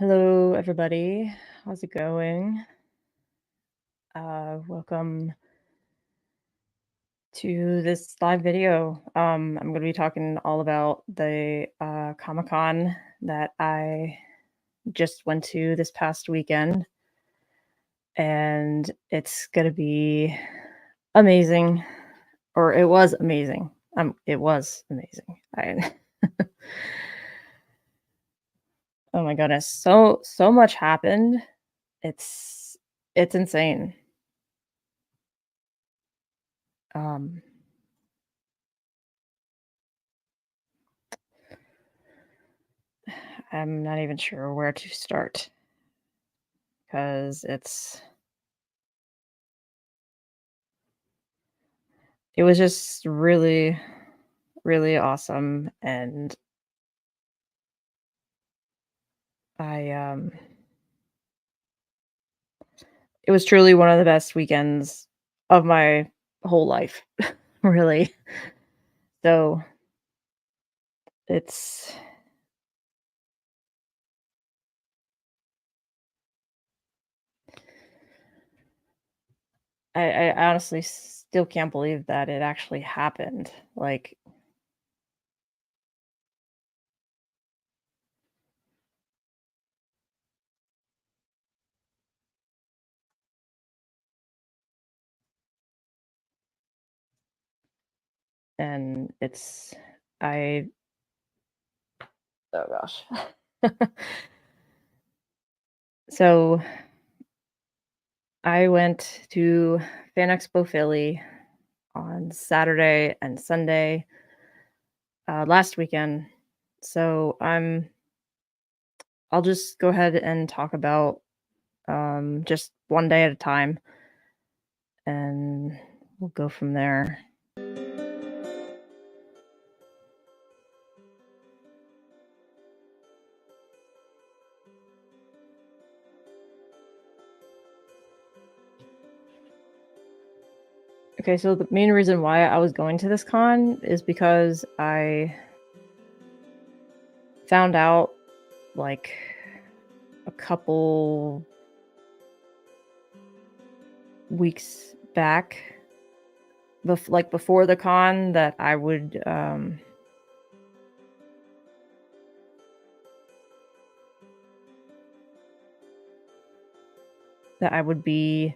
Hello, everybody. How's it going? Welcome to this live video. I'm going to be talking all about the Comic Con that I just went to this past weekend, and it's going to be amazing, or it was amazing. It was amazing. Oh my goodness, so much happened. It's insane. Um, I'm not even sure where to start because it was just really, really awesome, and I, it was truly one of the best weekends of my whole life, really. So, it's I honestly still can't believe that it actually happened, like, and it's I oh gosh. So, I went to FanExpo Philly on Saturday and Sunday, last weekend. So I'll just go ahead and talk about just one day at a time, and we'll go from there. Okay, so the main reason why I was going to this con is because I found out like a couple weeks back, like before the con, that I would be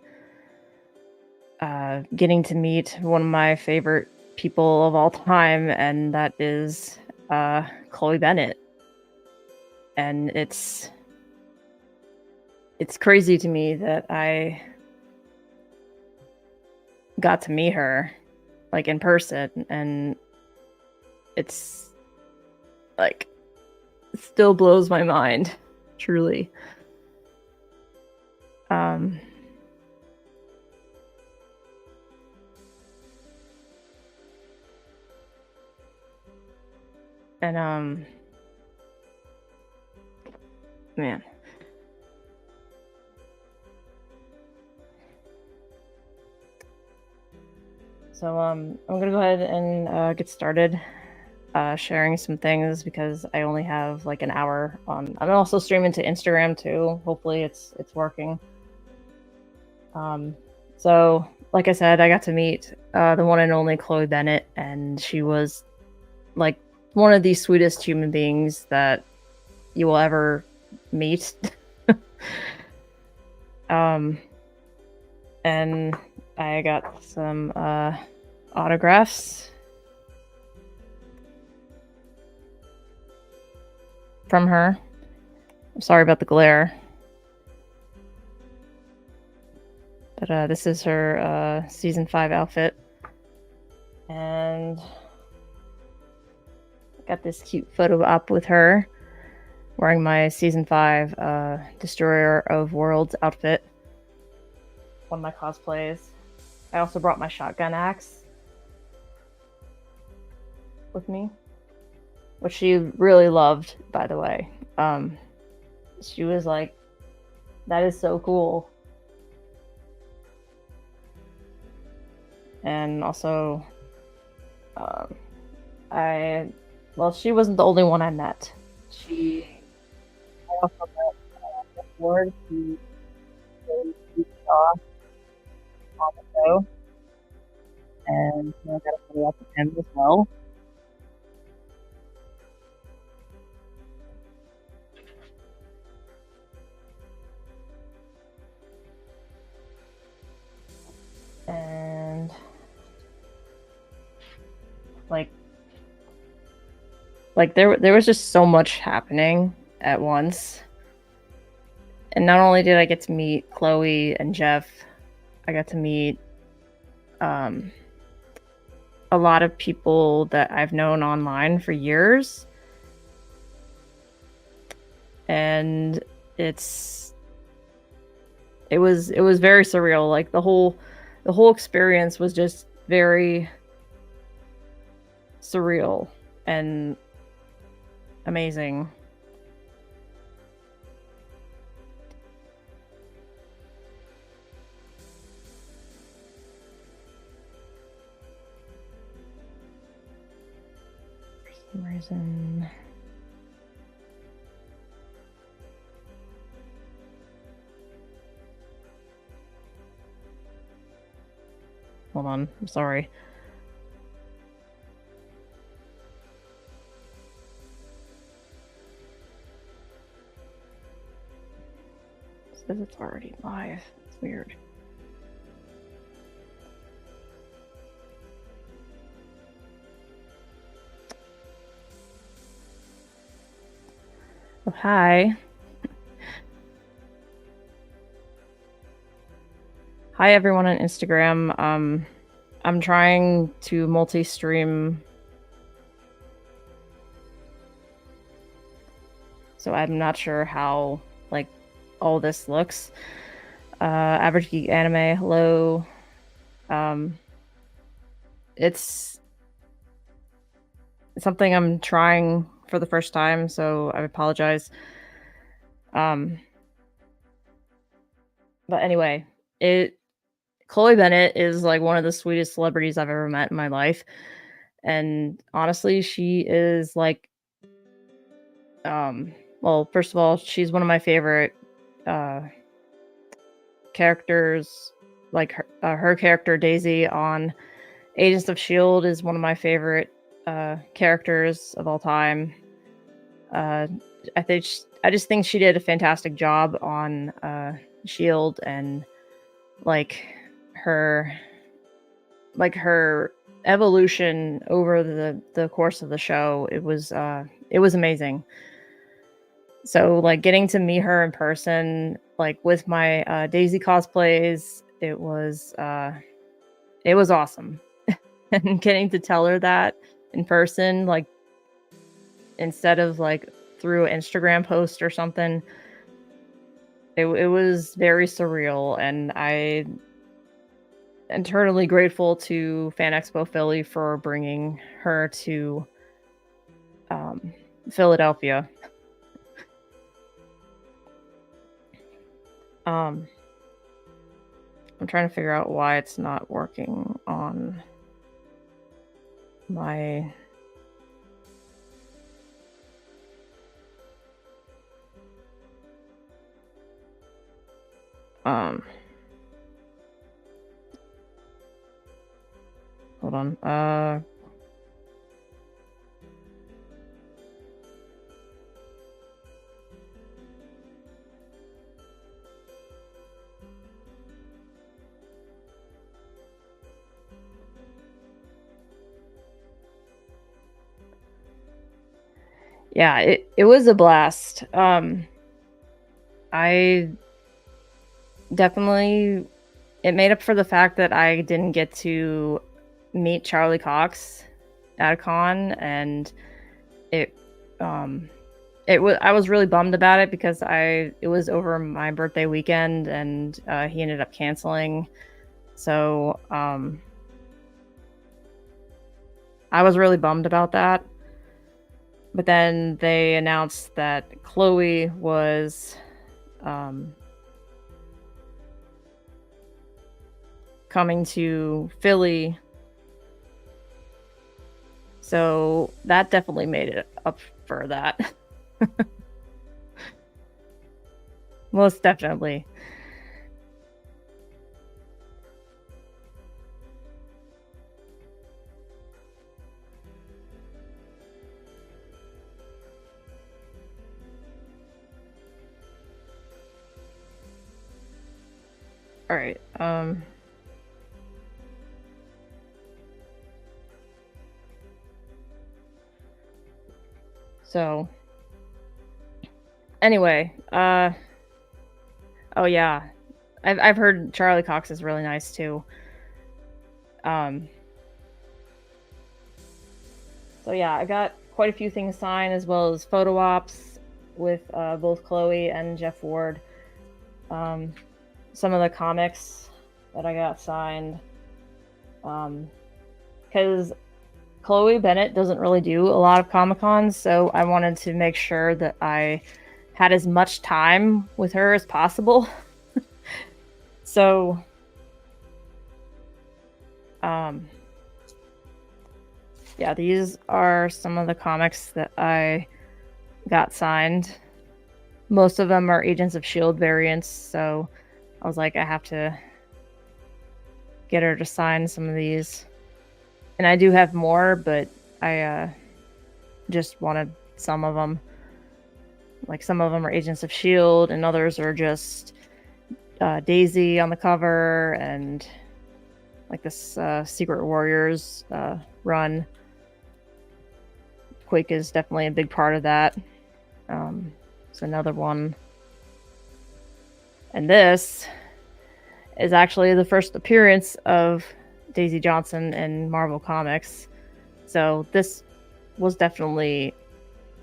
getting to meet one of my favorite people of all time, and that is Chloe Bennett. And it's crazy to me that I got to meet her like in person, and it's like it still blows my mind, truly. Um, and man. So I'm gonna go ahead and get started sharing some things because I only have like an hour on. I'm also streaming to Instagram too. Hopefully it's working. Um, so like I said, I got to meet the one and only Chloe Bennett, and she was like one of the sweetest human beings that you will ever meet. um, and I got some autographs from her. I'm sorry about the glare. But this is her season 5 outfit. And I got this cute photo op with her wearing my season 5 Destroyer of Worlds outfit. One of my cosplays. I also brought my shotgun axe with me, which she really loved, by the way. She was like, that is so cool. And also, um, well, she wasn't the only one I met. I also met forward to what we saw on the show, and I got to follow up with him as well. And there was just so much happening at once. And not only did I get to meet Chloe and Jeff, I got to meet a lot of people that I've known online for years. And it was very surreal. Like the whole experience was just very surreal and amazing. For some reason. Hold on, I'm sorry. It says it's already live. It's weird. Oh, hi. Hi everyone on Instagram. I'm trying to multi-stream, so I'm not sure how like all this looks. Average Geek Anime, hello. It's something I'm trying for the first time, so I apologize. But anyway, Chloe Bennet is like one of the sweetest celebrities I've ever met in my life. And honestly, she is like well, first of all, she's one of my favorite characters. Like her character Daisy on Agents of S.H.I.E.L.D. is one of my favorite characters of all time. I just think she did a fantastic job on S.H.I.E.L.D. and like her evolution over the course of the show. It was amazing. So like getting to meet her in person, like with my Daisy cosplays, it was awesome. And getting to tell her that in person, like instead of like through an Instagram post or something, it was very surreal. And I am eternally grateful to FanExpo Philly for bringing her to Philadelphia. I'm trying to figure out why it's not working on my hold on. Yeah, it was a blast. I definitely, it made up for the fact that I didn't get to meet Charlie Cox at a con, and I was really bummed about it because it was over my birthday weekend, and he ended up canceling. So I was really bummed about that. But then they announced that Chloe was coming to Philly. So that definitely made it up for that. most definitely. All right. So anyway, oh yeah, I've heard Charlie Cox is really nice too. Um, so yeah, I got quite a few things signed as well as photo ops with both Chloe and Jeff Ward. Some of the comics that I got signed, because Chloe Bennet doesn't really do a lot of Comic Cons, so I wanted to make sure that I had as much time with her as possible. So, yeah, these are some of the comics that I got signed. Most of them are Agents of S.H.I.E.L.D. variants, so I was like, I have to get her to sign some of these. And I do have more, but I just wanted some of them. Like, some of them are Agents of S.H.I.E.L.D., and others are just Daisy on the cover, and like this Secret Warriors run. Quake is definitely a big part of that. It's another one. And this is actually the first appearance of Daisy Johnson in Marvel Comics. So this was definitely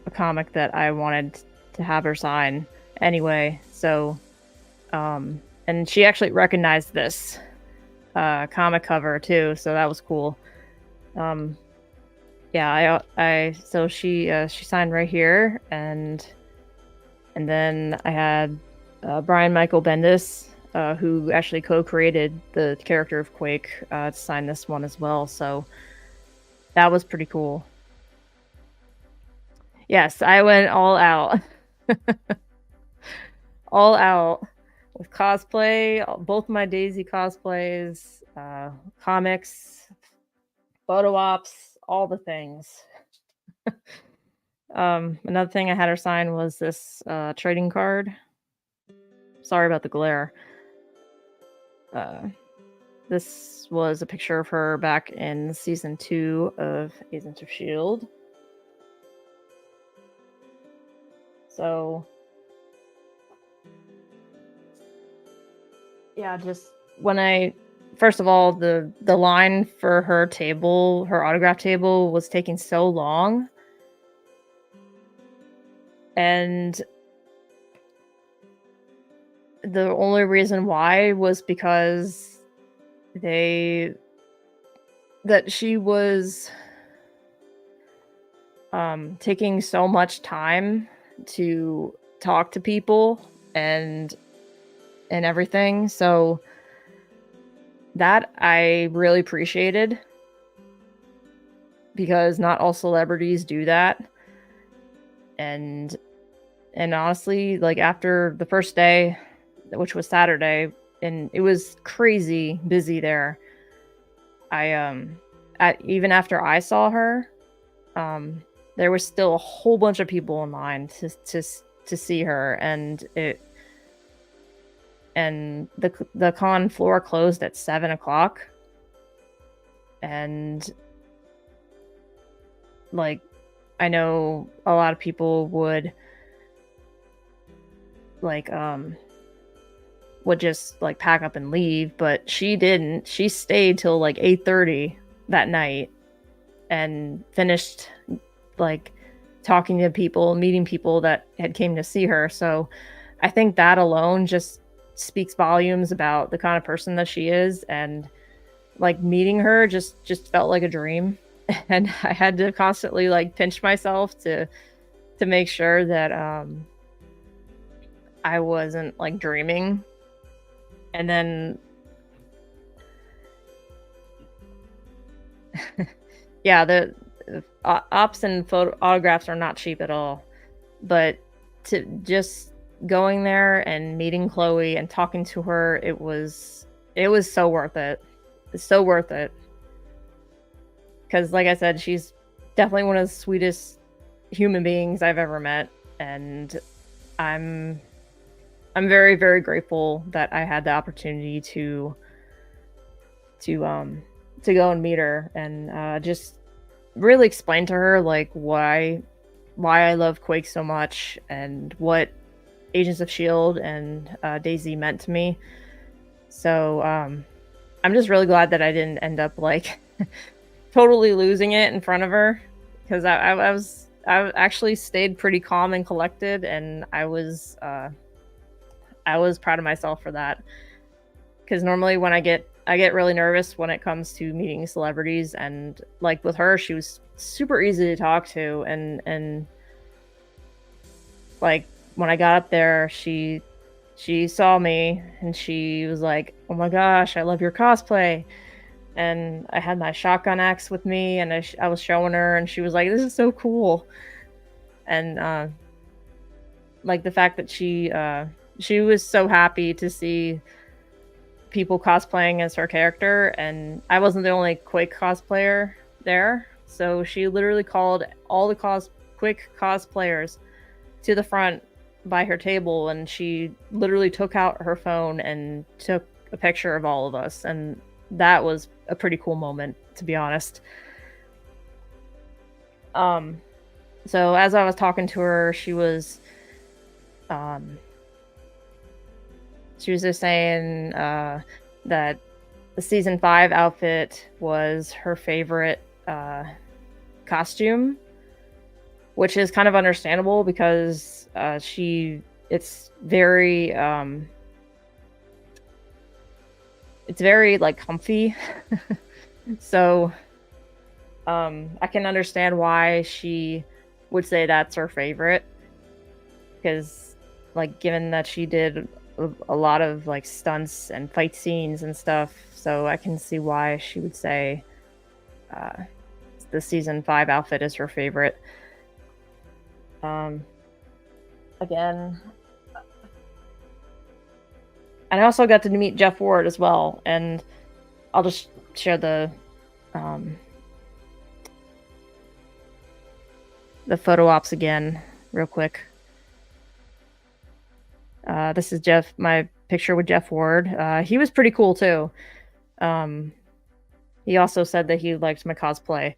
a comic that I wanted to have her sign anyway. So, and she actually recognized this comic cover too, so that was cool. Yeah, so she signed right here, and then I had Brian Michael Bendis, who actually co-created the character of Quake, to sign this one as well. So that was pretty cool. Yes, I went all out. All out with cosplay, both my Daisy cosplays, comics, photo ops, all the things. Another thing I had her sign was this trading card. Sorry about the glare. This was a picture of her back in season 2 of Agents of S.H.I.E.L.D. So, yeah, just when first of all, the line for her table, her autograph table, was taking so long. And the only reason why was because she was taking so much time to talk to people and everything. So that I really appreciated, because not all celebrities do that. And honestly, like, after the first day, which was Saturday, and it was crazy busy there, even after I saw her, there was still a whole bunch of people in line to see her, and the con floor closed at 7:00, and like, I know a lot of people would just like pack up and leave, but she didn't. She stayed till like 8:30 that night and finished like talking to people, meeting people that had came to see her. So I think that alone just speaks volumes about the kind of person that she is, and like, meeting her just felt like a dream. And I had to constantly like pinch myself to make sure that I wasn't like dreaming. And then yeah, the ops and photo autographs are not cheap at all, but to just going there and meeting Chloe and talking to her, it was so worth it. It's so worth it. Because, like I said, she's definitely one of the sweetest human beings I've ever met, and I'm very, very grateful that I had the opportunity to go and meet her and just really explain to her like why I love Quake so much and what Agents of Shield and Daisy meant to me. So I'm just really glad that I didn't end up like totally losing it in front of her, because I actually stayed pretty calm and collected, and I was proud of myself for that. Because normally when I get really nervous when it comes to meeting celebrities, and like with her, she was super easy to talk to, and like when I got up there, she saw me and she was like, "Oh my gosh, I love your cosplay." And I had my shotgun axe with me, and I was showing her, and she was like, "This is so cool." And like the fact that she was so happy to see people cosplaying as her character, and I wasn't the only Quake cosplayer there, so she literally called all the Quake cosplayers to the front by her table, and she literally took out her phone and took a picture of all of us, and that was a pretty cool moment, to be honest. So as I was talking to her, she was just saying that the season 5 outfit was her favorite costume, which is kind of understandable because it's very like comfy. So I can understand why she would say that's her favorite, because like given that she did a lot of like stunts and fight scenes and stuff, so I can see why she would say the season 5 outfit is her favorite. Again, and I also got to meet Jeff Ward as well, and I'll just share the photo ops again real quick. This is my picture with Jeff Ward. He was pretty cool too. He also said that he liked my cosplay.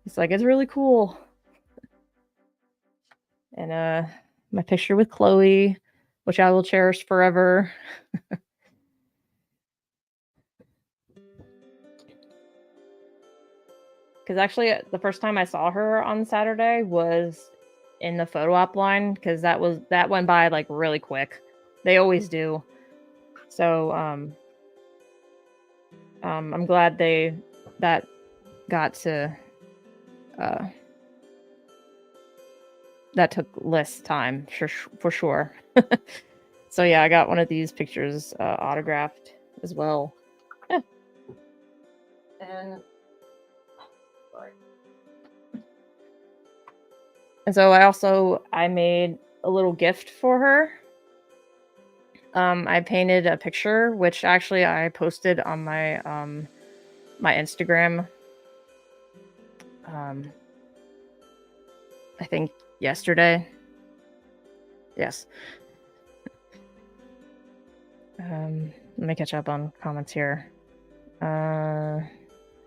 He's like, "It's really cool." And my picture with Chloe, which I will cherish forever. Because actually, the first time I saw her on Saturday was in the photo op line, because that went by like really quick. They always do. So I'm glad that got to that took less time for sure. So yeah, I got one of these pictures autographed as well. Yeah. And so I made a little gift for her. I painted a picture, which actually I posted on my my Instagram. I think yesterday. Yes. Let me catch up on comments here. Hi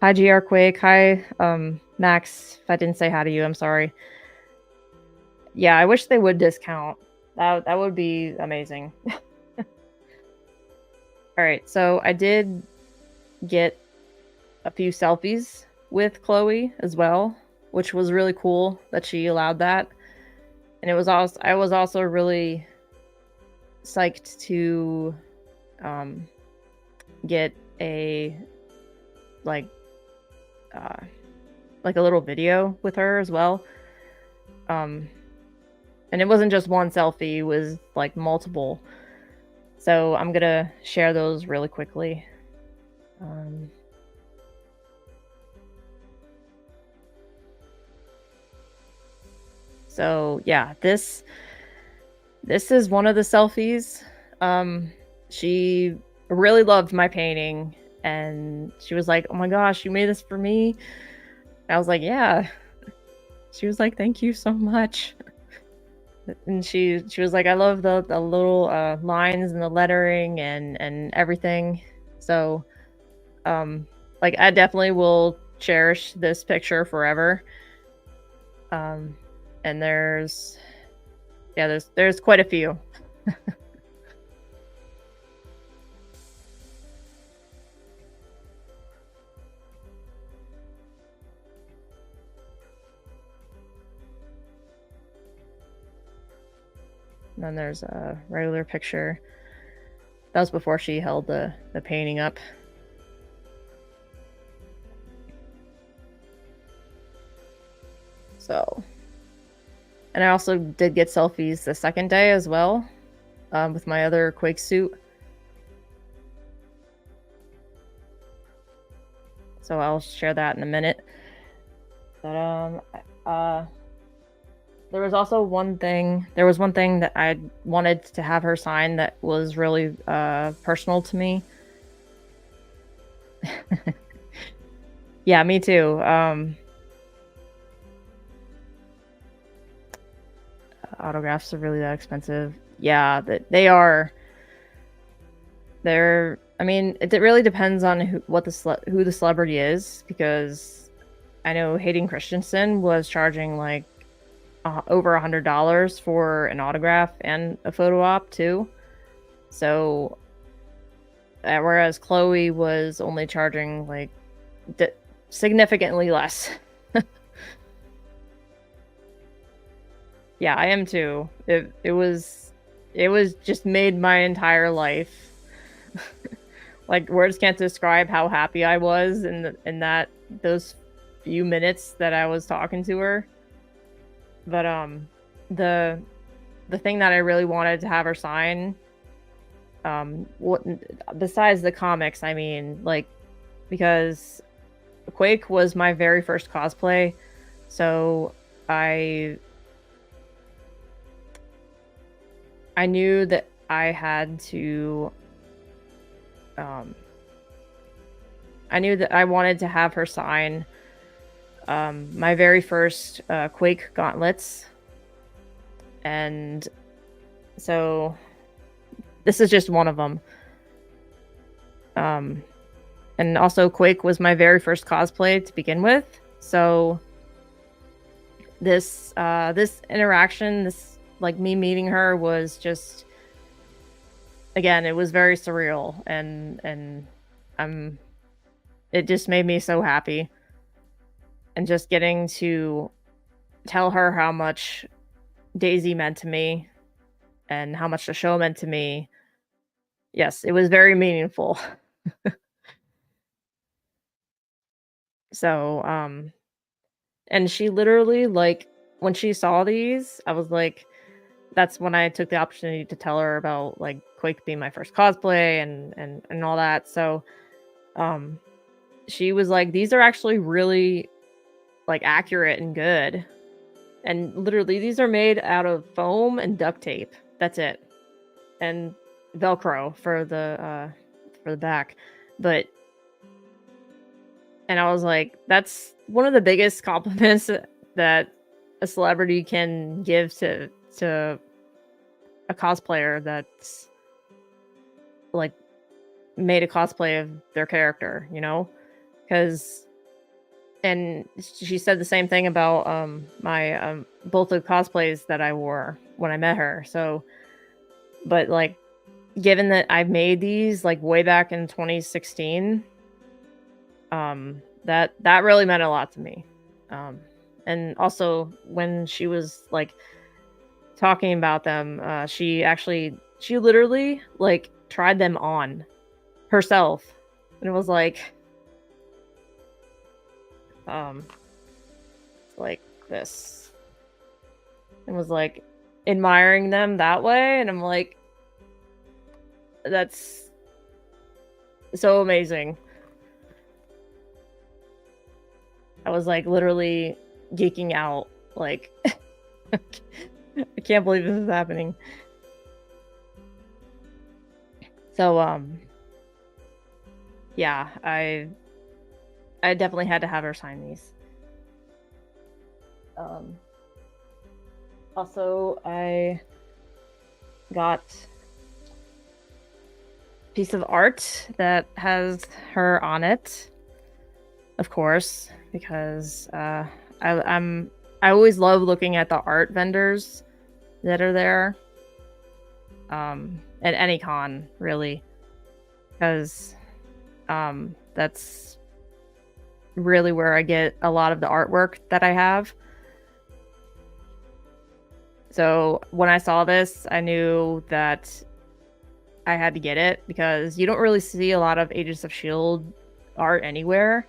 GR Quake. Hi Max. If I didn't say hi to you, I'm sorry. Yeah, I wish they would discount. That would be amazing. All right, so I did get a few selfies with Chloe as well, which was really cool that she allowed that. And I was also really psyched to get a like a little video with her as well. And it wasn't just one selfie, it was like multiple. So I'm gonna share those really quickly. So yeah, this This is one of the selfies. She really loved my painting, and she was like, "Oh my gosh, you made this for me?" I was like, "Yeah." She was like, "Thank you so much." And she was like, "I love the little lines and the lettering and everything." So, um, like I definitely will cherish this picture forever. Um, and there's quite a few. And then there's a regular picture. That was before she held the painting up. So, and I also did get selfies the second day as well, with my other Quake suit. So I'll share that in a minute. But there was also one thing. There was one thing that I wanted to have her sign that was really personal to me. Yeah, me too. Autographs are really that expensive. Yeah, that they are. They're. I mean, it really depends on who the celebrity is, because I know Hayden Christensen was charging like over $100 for an autograph and a photo op too. So, whereas Chloe was only charging like significantly less. Yeah, I am too. It was just made my entire life. Like words can't describe how happy I was in that those few minutes that I was talking to her. But the the thing that I really wanted to have her sign, what besides the comics, I mean, like, because Quake was my very first cosplay, so I knew that I had to I knew that I wanted to have her sign my very first Quake gauntlets. And so this is just one of them. And also Quake was my very first cosplay to begin with. So this interaction, this like me meeting her, was just, again, it was very surreal, and it just made me so happy. And just getting to tell her how much Daisy meant to me and how much the show meant to me. Yes, it was very meaningful. So, and she literally, like, when she saw these, I was like, that's when I took the opportunity to tell her about like Quake being my first cosplay and all that. So, um, she was like, these are actually really like accurate and good. And literally, these are made out of foam and duct tape. That's it, and Velcro for the back. But and I was like, that's one of the biggest compliments that a celebrity can give to a cosplayer that's like made a cosplay of their character, you know? Because and she said the same thing about my both the cosplays that I wore when I met her. So, but like, given that I've made these like way back in 2016, that really meant a lot to me. And also when she was like talking about them, she literally like tried them on herself, and it was um like this. It was like admiring them that way, and I'm like, that's so amazing. I was like literally geeking out, like I can't believe this is happening. So yeah, I definitely had to have her sign these. Also, I got a piece of art that has her on it, of course, because I always love looking at the art vendors that are there, at any con, really, because that's really where I get a lot of the artwork that I have. So when I saw this, I knew that I had to get it because you don't really see a lot of Agents of S.H.I.E.L.D. art anywhere.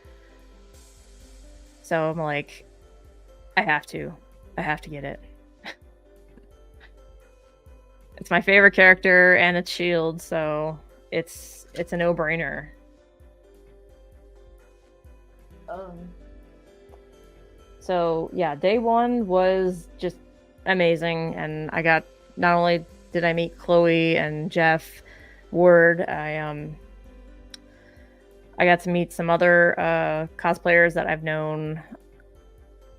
So I'm like, I have to get it. It's my favorite character and it's S.H.I.E.L.D., so it's a no-brainer. So yeah, day one was just amazing, and I got, not only did I meet Chloe and Jeff Ward, I got to meet some other cosplayers that I've known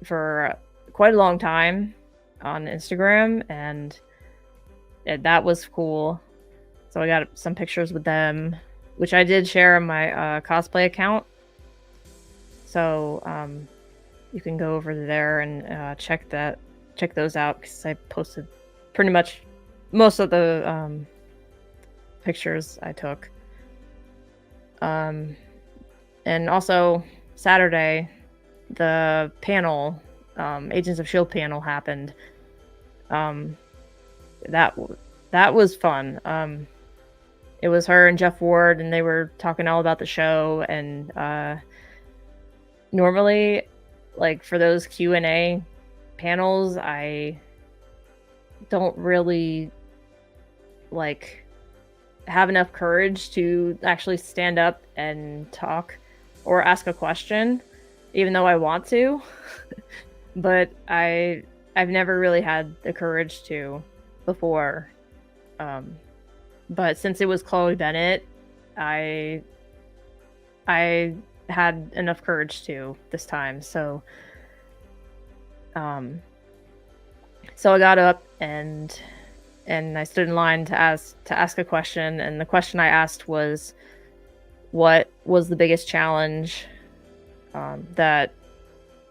for quite a long time on Instagram, and that was cool. So I got some pictures with them, which I did share on my cosplay account. So you can go over there and check those out, because I posted pretty much most of the pictures I took. And also Saturday, the panel, Agents of S.H.I.E.L.D. panel happened. That was fun. It was her and Jeff Ward, and they were talking all about the show. And normally, like, for those Q&A panels, I don't really like have enough courage to actually stand up and talk or ask a question, even though I want to. But I've never really had the courage to before. But since it was Chloe Bennet, I had enough courage to this time. So so I got up and I stood in line to ask a question, and the question I asked was, what was the biggest challenge that,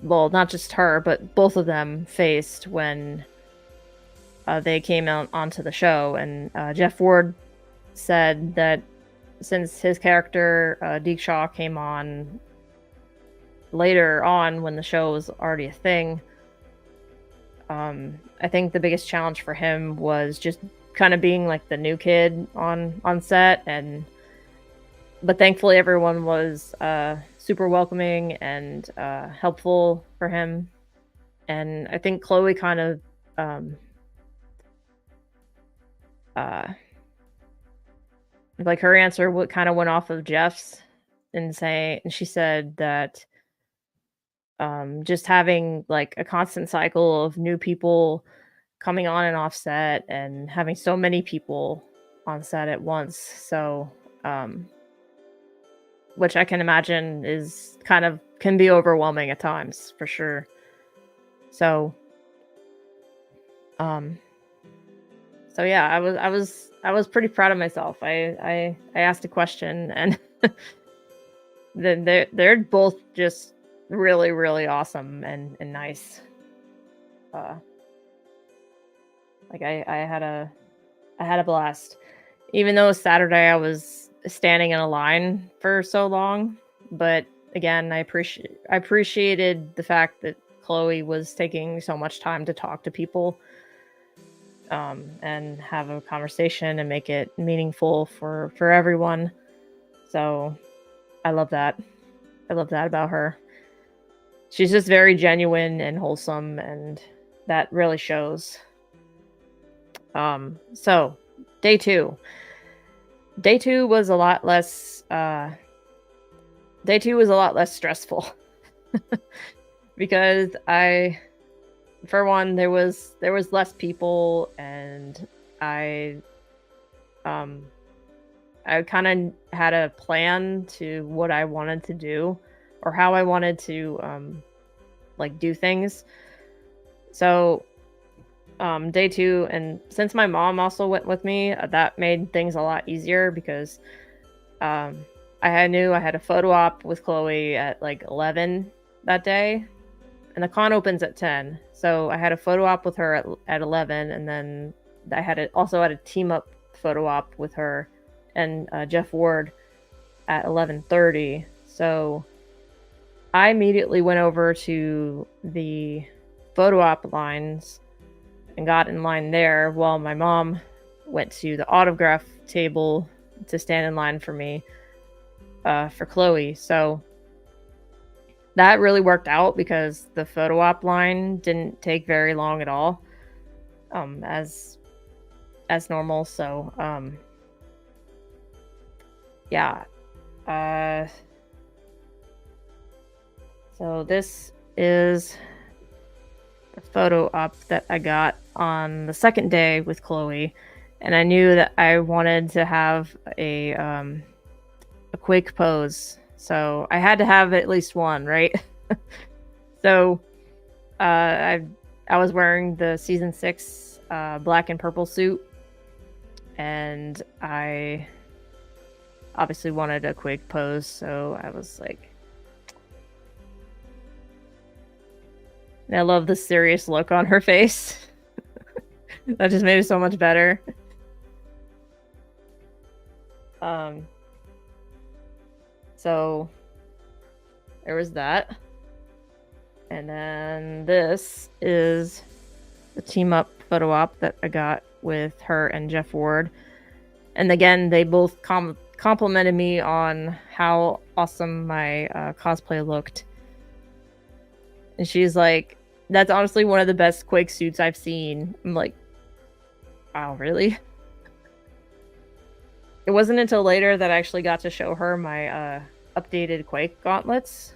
well, not just her, but both of them faced when they came out onto the show. And Jeff Ward said that since his character Deke Shaw came on later on when the show was already a thing, I think the biggest challenge for him was just kind of being like the new kid on set. But thankfully everyone was super welcoming and helpful for him. And I think Chloe kind of like, her answer kind of went off of Jeff's, and she said that just having like a constant cycle of new people coming on and off set, and having so many people on set at once, so which I can imagine is can be overwhelming at times, for sure. So yeah, I was pretty proud of myself. I asked a question, and then they're both just really, really awesome and nice. Like, I had a blast, even though Saturday I was standing in a line for so long. But again, I appreciated the fact that Chloe was taking so much time to talk to people, and have a conversation and make it meaningful for everyone. So I love that. I love that about her. She's just very genuine and wholesome, and that really shows. So day two. Day two was a lot less stressful. Because for one, there was less people, and I I kind of had a plan to what I wanted to do or how I wanted to like do things. So day 2, and since my mom also went with me, that made things a lot easier because um knew I had a photo op with Chloe at like 11 that day, and the con opens at 10. So I had a photo op with her at 11, and then also had a team up photo op with her and Jeff Ward at 11:30. So I immediately went over to the photo op lines and got in line there, while my mom went to the autograph table to stand in line for me for Chloe. So that really worked out because the photo op line didn't take very long at all, as normal. So yeah. So this is the photo op that I got on the second day with Chloe, and I knew that I wanted to have a Quake pose, so I had to have at least one, right? So I was wearing the season 6 black and purple suit, and I obviously wanted a Quake pose, so I was like, and I love the serious look on her face. That just made it so much better. So there was that. And then this is the team up photo op that I got with her and Jeff Ward. And again, they both complimented me on how awesome my cosplay looked. And she's like, that's honestly one of the best Quake suits I've seen. I'm like, wow, really? It wasn't until later that I actually got to show her my updated Quake gauntlets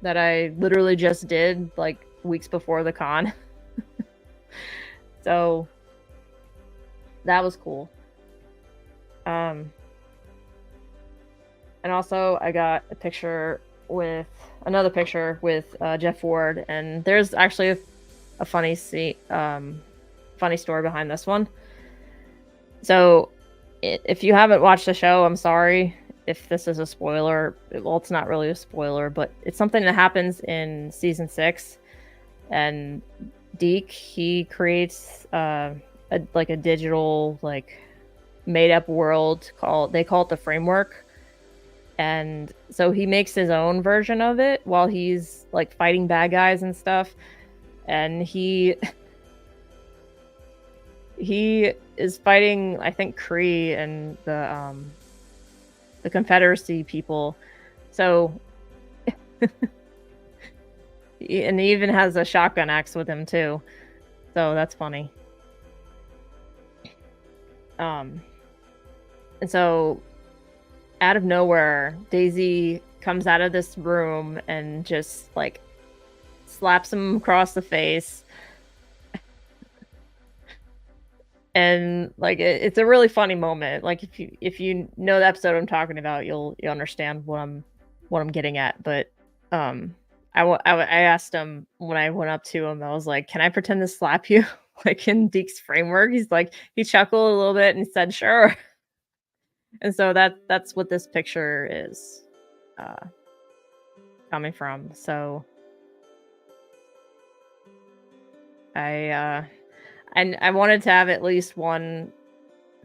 that I literally just did like weeks before the con. So that was cool. And also I got another picture with Jeff Ward, and there's actually a funny story behind this one. So if you haven't watched the show, I'm sorry if this is a spoiler. Well, it's not really a spoiler, but it's something that happens in season 6. And Deke, he creates a digital, like, made up world they call it the Framework. And so he makes his own version of it while he's like fighting bad guys and stuff. And he is fighting, I think, Kree and the Confederacy people. So and he even has a shotgun axe with him too. So that's funny. And so out of nowhere, Daisy comes out of this room and just like slaps him across the face. And like it's a really funny moment. Like if you know the episode I'm talking about, you'll understand what I'm getting at. But I asked him when I went up to him, I was like, "Can I pretend to slap you like in Deke's Framework?" He's like, he chuckled a little bit and said, "Sure." And so that's what this picture is coming from. So I wanted to have at least one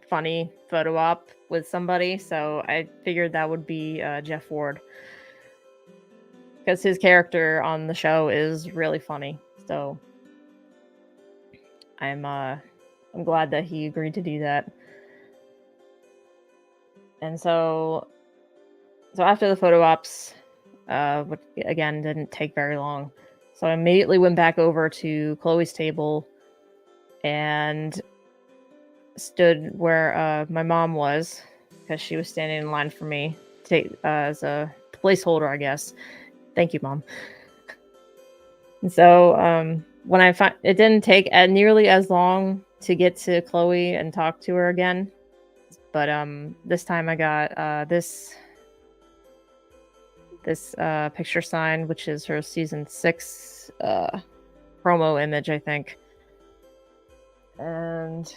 funny photo op with somebody, so I figured that would be Jeff Ward, because his character on the show is really funny. So I'm glad that he agreed to do that. And so after the photo ops, which again didn't take very long, so I immediately went back over to Chloe's table and stood where my mom was, because she was standing in line for me to take as a placeholder, I guess. Thank you, Mom. And so when it didn't take nearly as long to get to Chloe and talk to her again, But this time I got this picture sign, which is her season 6 promo image, I think. And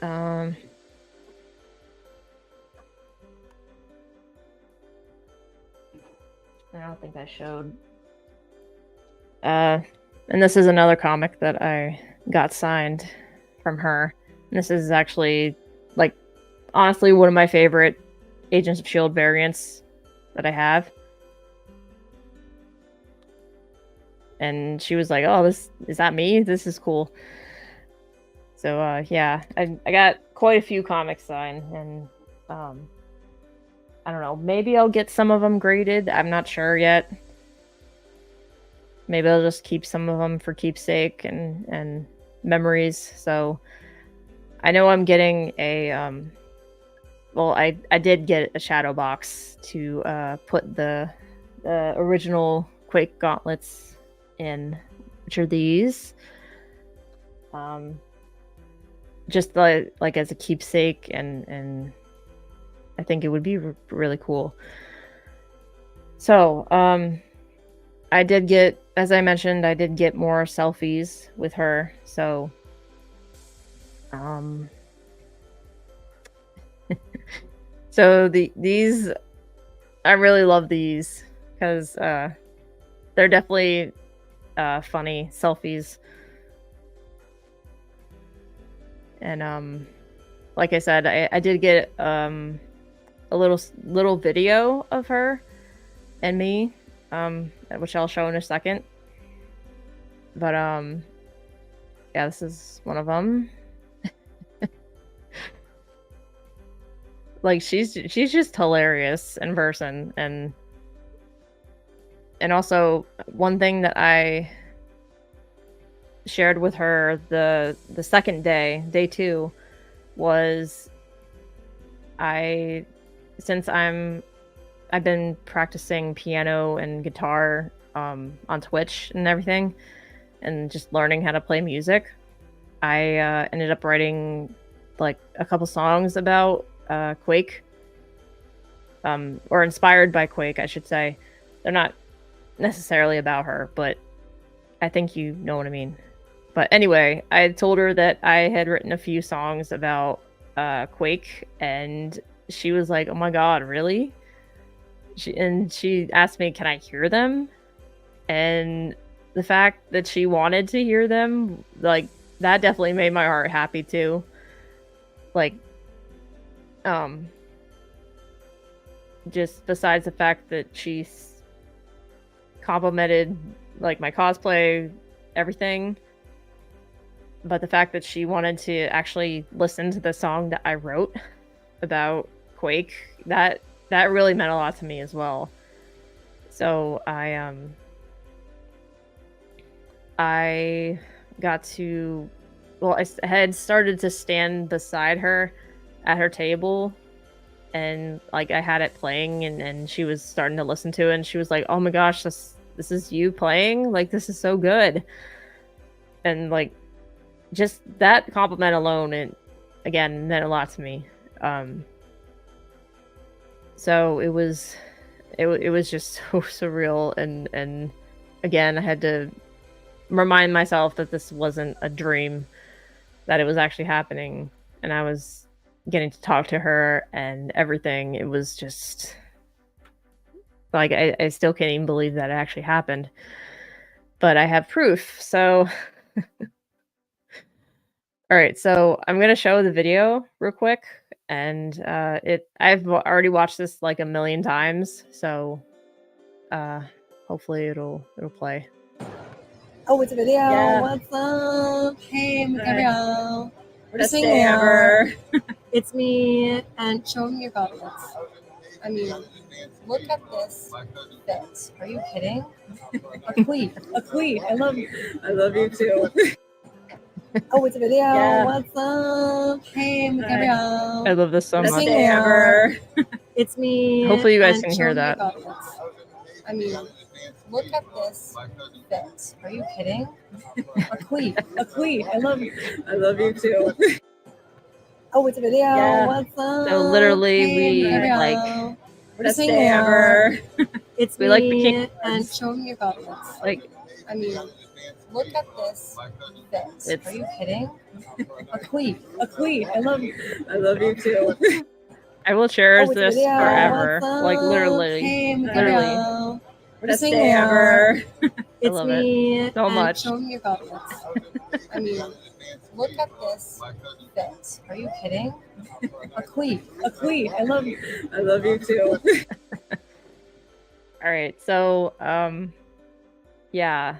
I don't think I showed. And this is another comic that I got signed from her. And this is actually, like, honestly, one of my favorite Agents of S.H.I.E.L.D. variants that I have. And she was like, "Oh, is that me? This is cool." So yeah, I got quite a few comics signed, and I don't know, maybe I'll get some of them graded. I'm not sure yet. Maybe I'll just keep some of them for keepsake and memories. So I know I'm getting a well, I did get a shadow box to put the original Quake gauntlets in, which are these. Just like as a keepsake, and I think it would be really cool. So I did get, as I mentioned, I did get more selfies with her. So so these, I really love these because they're definitely funny selfies. And like I said, I did get a little video of her and me, which I'll show in a second. But yeah, this is one of them. Like, she's just hilarious in person. And also, one thing that I shared with her the second day 2, was since I've been practicing piano and guitar on Twitch and everything, and just learning how to play music, I ended up writing like a couple songs about Quake, or inspired by Quake, I should say. They're not necessarily about her, but I think you know what I mean. But anyway, I told her that I had written a few songs about Quake, and she was like, "Oh my god, really?" She asked me, "Can I hear them?" And the fact that she wanted to hear them, like, that definitely made my heart happy too. Like, just besides the fact that she complimented like my cosplay, everything, but the fact that she wanted to actually listen to the song that I wrote about Quake, that really meant a lot to me as well. So I got to, well, I had started to stand beside her at her table, and like I had it playing, and she was starting to listen to it, and she was like, "Oh my gosh, this is you playing? Like, this is so good." And like, just that compliment alone, it again meant a lot to me. So it was just so surreal, and again, I had to remind myself that this wasn't a dream, that it was actually happening, and I was getting to talk to her and everything. It was just like, I still can't even believe that it actually happened, but I have proof. So all right, so I'm gonna show the video real quick, and I've already watched this like a million times, so hopefully it'll play. Oh, it's a video. Yeah. What's up? Hey, I'm Gabrielle. We're just Best hanging day out. ever. It's me, and show me your gauntlets. I mean, look at this fit. Are you kidding? A cleat. A cleat. I love you. I love you too. Oh, it's a video. Yeah. What's up? Hey, I'm Gabrielle. I love this so Best much. day ever. It's me. Hopefully you guys and can show hear me your that. gauntlets. I mean, Look at this fit. Are you kidding? A queen. A queen. I love you. I love you too. Oh, it's a video. Yeah. What's up? So literally, Hey, we Gabrielle. like We're just best hanging day out. ever. It's We like me bikini and cards. show me your gauntlets. Like I mean, look at this fit. It's- Are you kidding? A queen. A queen. I love you. I love you too. I will cherish Oh, it's a this video. forever. What's Like up? literally, Hey, literally. Gabrielle. We're Best just day hanging out. ever. It's love me it so and much. show me your gauntlets. I mean, look at this fit. Are you kidding? A queen. A queen. I love you. I love you too. All right, so yeah.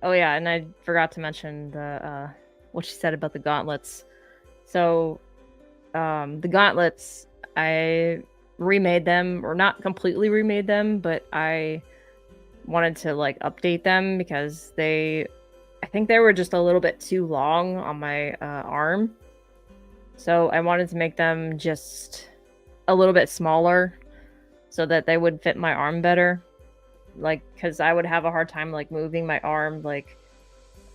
Oh yeah, and I forgot to mention the what she said about the gauntlets. So the gauntlets, I remade them, or not completely remade them, but I wanted to like update them because I think they were just a little bit too long on my arm. So I wanted to make them just a little bit smaller so that they would fit my arm better. Like, because I would have a hard time like moving my arm, like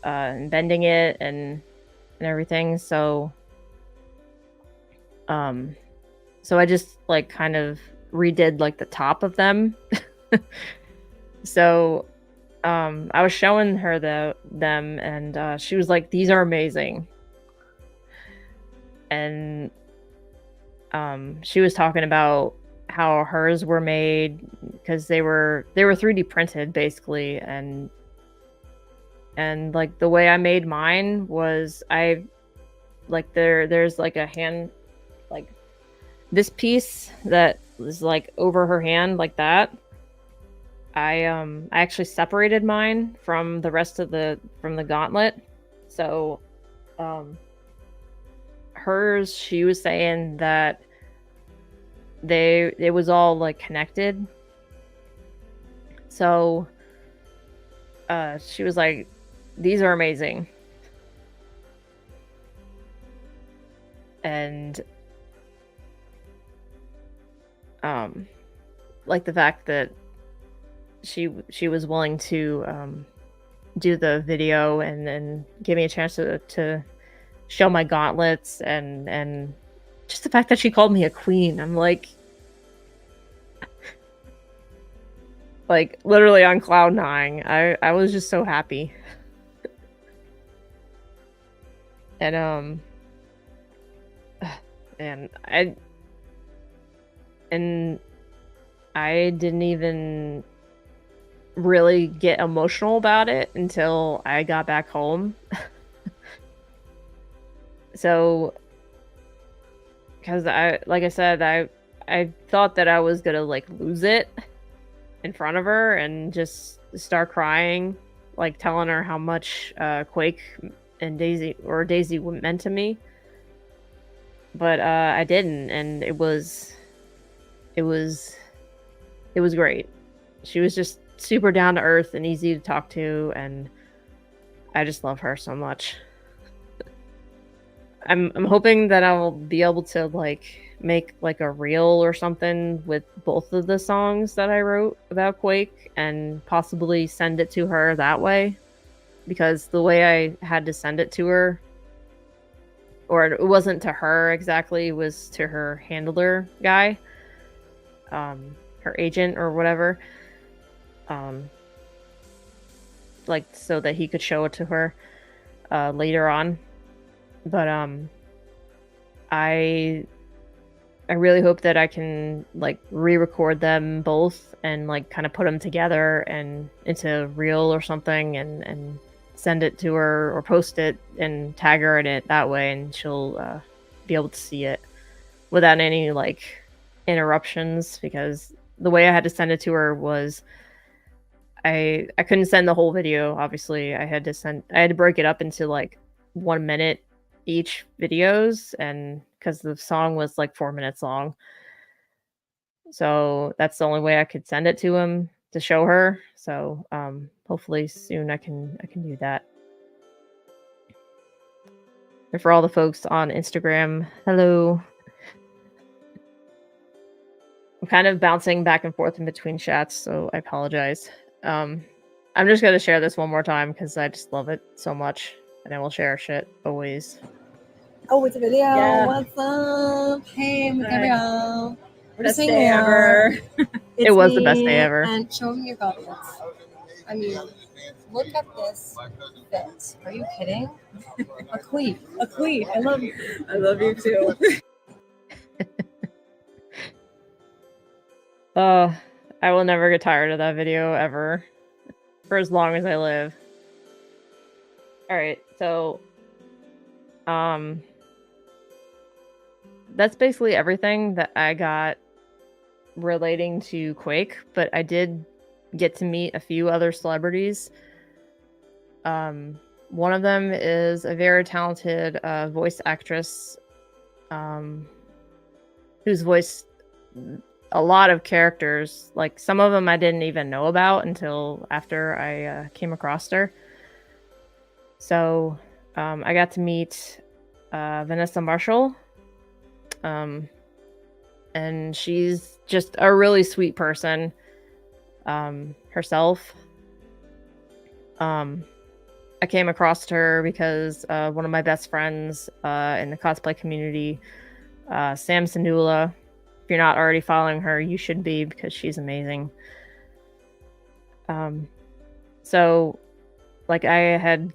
and bending it and everything. So so I just like kind of redid like the top of them. So I was showing her them, and she was like, "These are amazing." And she was talking about how hers were made because they were 3D printed basically, and like the way I made mine was there's like a hand, like this piece that is like over her hand like that. I actually separated mine from the rest of the gauntlet. So hers, she was saying that it was all like connected. So she was like, "These are amazing." And like the fact that she was willing to do the video and then give me a chance to show my gauntlets, and just the fact that she called me a queen. I'm like literally on cloud 9. I was just so happy. And I didn't even really get emotional about it until I got back home. So, because like I said, I thought that I was gonna like lose it in front of her and just start crying, like telling her how much Quake and Daisy meant to me. But I didn't, and it was great. She was just super down to earth and easy to talk to, and I just love her so much. I'm hoping that I'll be able to like make like a reel or something with both of the songs that I wrote about Quake and possibly send it to her that way, because the way I had to send it to her, or it wasn't to her exactly, it was to her handler guy, her agent or whatever, like so that he could show it to her later on. But I really hope that I can like re-record them both and like kind of put them together and into a reel or something, and send it to her or post it and tag her in it that way, and she'll be able to see it without any like interruptions, because the way I had to send it to her was I couldn't send the whole video. Obviously, I had to break it up into like 1 minute each videos, and because the song was like 4 minutes long, so that's the only way I could send it to him to show her. So hopefully soon I can do that. And for all the folks on Instagram, hello. I'm kind of bouncing back and forth in between chats, so I apologize. I'm just gonna share this one more time because I just love it so much, and I will share shit always. Oh, it's a video. Yeah. What's up? Hey, I'm with Hi. Gabrielle. We're Best just hanging day out. ever. It's It was the best me day ever. And show them your gauntlets. I mean, look at this fit. Are you kidding? A queen. A queen. I love you. I love you too. I will never get tired of that video ever. For as long as I live. Alright, so that's basically everything that I got relating to Quake, but I did get to meet a few other celebrities. One of them is a very talented voice actress who's voiced a lot of characters. Like, some of them I didn't even know about until after I came across her. So I got to meet Vanessa Marshall. And she's just a really sweet person herself. I came across her because one of my best friends in the cosplay community, Sam Sanula. If you're not already following her, you should be, because she's amazing. So, like, I had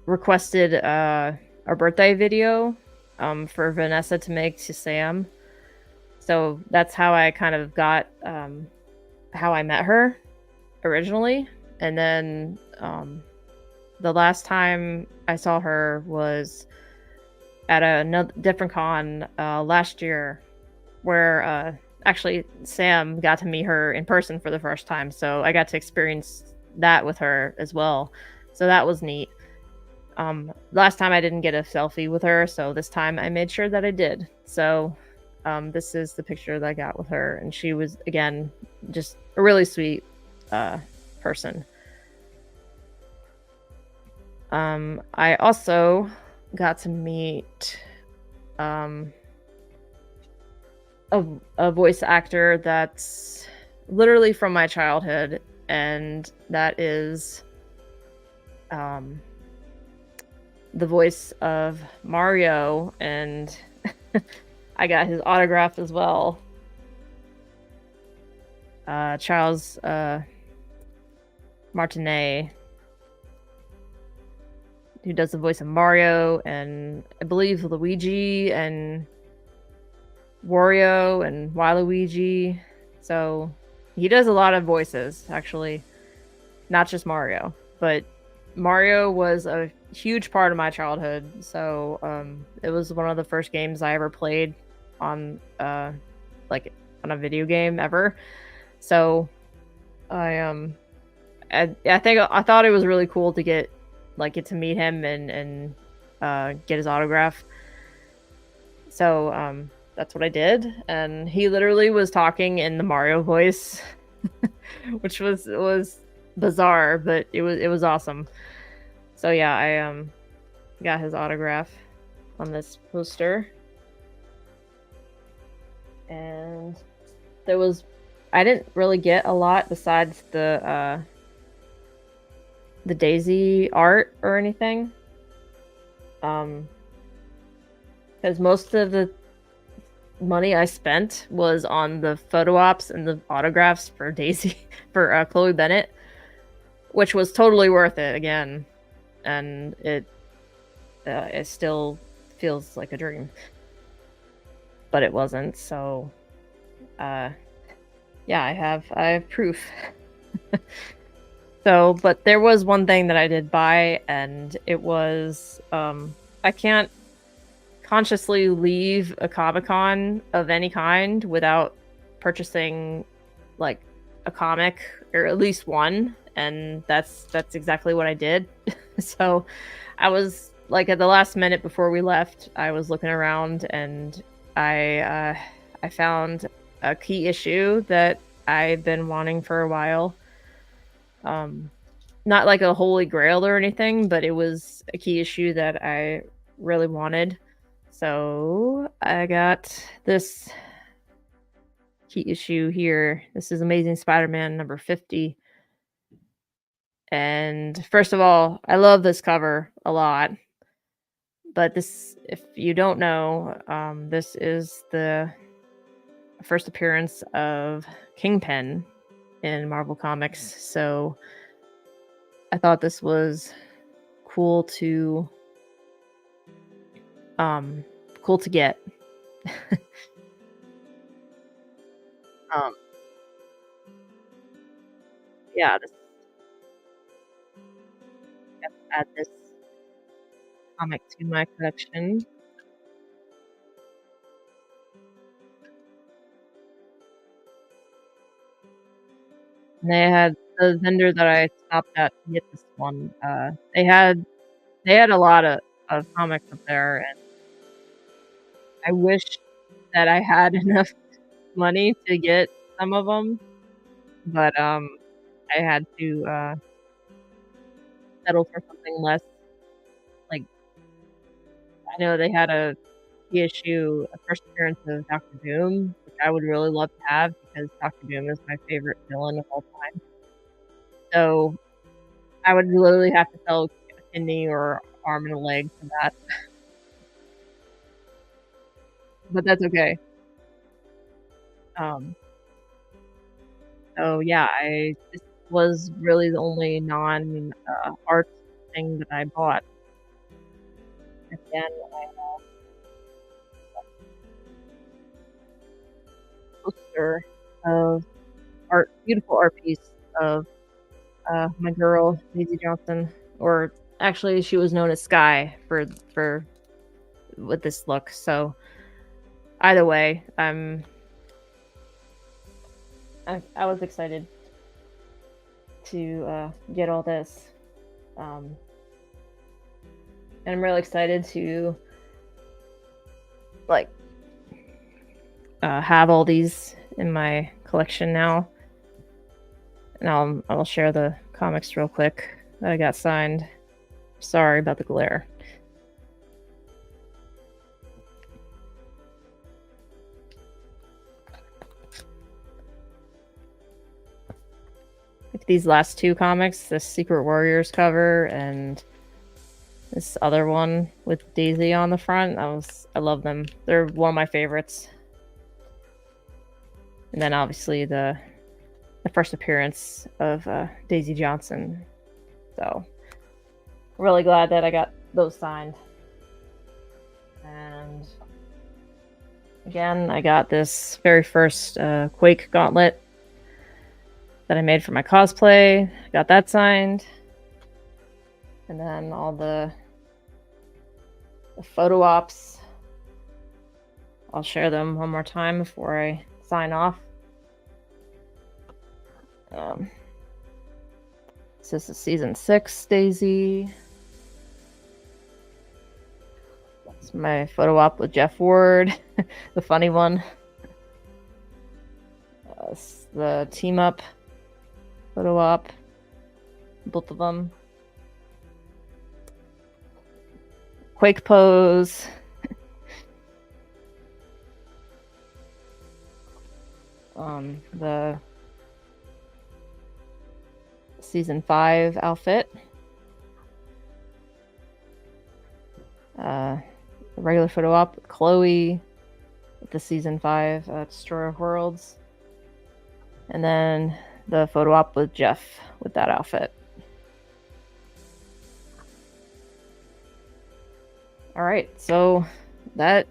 requested a birthday video for Vanessa to make to Sam. So that's how I kind of got how I met her originally. And then the last time I saw her was at a different con last year, where actually Sam got to meet her in person for the first time. So I got to experience that with her as well. So that was neat. Last time I didn't get a selfie with her, so this time I made sure that I did. So this is the picture that I got with her, and she was, again, just a really sweet person. I also got to meet a voice actor that's literally from my childhood, and that is the voice of Mario, and I got his autograph as well. Charles Martinet, who does the voice of Mario, and I believe Luigi, and Wario, and Waluigi. So he does a lot of voices, actually. Not just Mario, but Mario was a huge part of my childhood. So it was one of the first games I ever played on like on a video game ever. So I think I thought it was really cool to get to meet him and get his autograph. So that's what I did, and he literally was talking in the Mario voice, which was bizarre, but it was awesome. So yeah, I got his autograph on this poster. And I didn't really get a lot besides the Daisy art or anything. Because most of the money I spent was on the photo ops and the autographs for Daisy, for Chloe Bennet, which was totally worth it again. And it still feels like a dream. But it wasn't, so yeah, I have proof. So, but there was one thing that I did buy, and it was I can't consciously leave a Comic-Con of any kind without purchasing like a comic, or at least one, and that's exactly what I did. So I was like, at the last minute before we left, I was looking around, and I found a key issue that I've been wanting for a while. Not like a holy grail or anything, but it was a key issue that I really wanted. So I got this key issue here. This is Amazing Spider-Man number 50. And first of all, I love this cover a lot. But this, if you don't know, this is the first appearance of Kingpin in Marvel Comics. So I thought this was cool to get. um yeah, this add this comic to my collection. And they had the vendor that I stopped at to get this one. They had a lot of comics up there, and I wish that I had enough money to get some of them, but I had to settle for something less. Like, I know they had a issue, a first appearance of Doctor Doom, which I would really love to have because Doctor Doom is my favorite villain of all time. So I would literally have to sell a kidney or arm and a leg for that, but that's okay. Um, so yeah, this was really the only non art thing that I bought. Again, I have a poster of beautiful art piece of my girl Daisy Johnson, or actually she was known as Sky for with this look. So either way, I was excited to get all this, and I'm really excited to like have all these in my collection now. And I'll share the comics real quick that I got signed. Sorry about the glare. Like these last two comics, the Secret Warriors cover and this other one with Daisy on the front. I love them. They're one of my favorites. And then obviously the first appearance of Daisy Johnson. So really glad that I got those signed. And again, I got this very first Quake gauntlet that I made for my cosplay. I got that signed. And then all the photo ops. I'll share them one more time before I sign off. This is season 6, Daisy. That's my photo op with Jeff Ward, the funny one. The team up photo op, both of them. Quake pose. The season 5 outfit. The regular photo op with Chloe with the season 5 Destroyer of Worlds. And then the photo op with Jeff with that outfit. All right, so that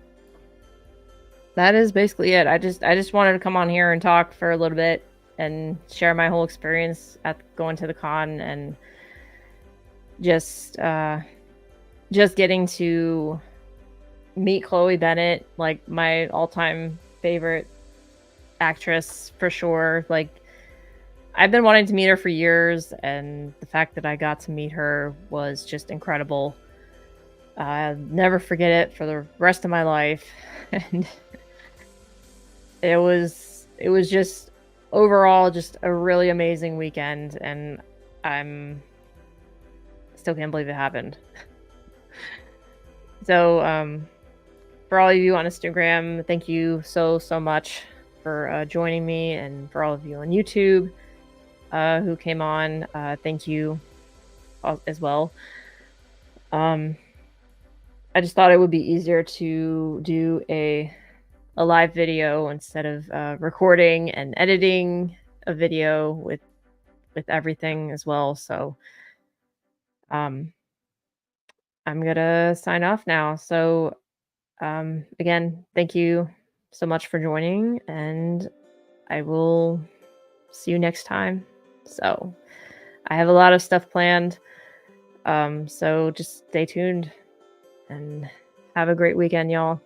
is basically it. I just wanted to come on here and talk for a little bit and share my whole experience at going to the con, and just getting to meet Chloe Bennet, like my all-time favorite actress for sure. Like, I've been wanting to meet her for years, and the fact that I got to meet her was just incredible. I'll never forget it for the rest of my life. And it was just overall just a really amazing weekend, and I'm still can't believe it happened. So for all of you on Instagram, thank you so much for joining me, and for all of you on YouTube who came on, thank you as well. I just thought it would be easier to do a live video instead of recording and editing a video with everything as well. So I'm gonna sign off now. So again, thank you so much for joining, and I will see you next time. So I have a lot of stuff planned. So just stay tuned and have a great weekend, y'all.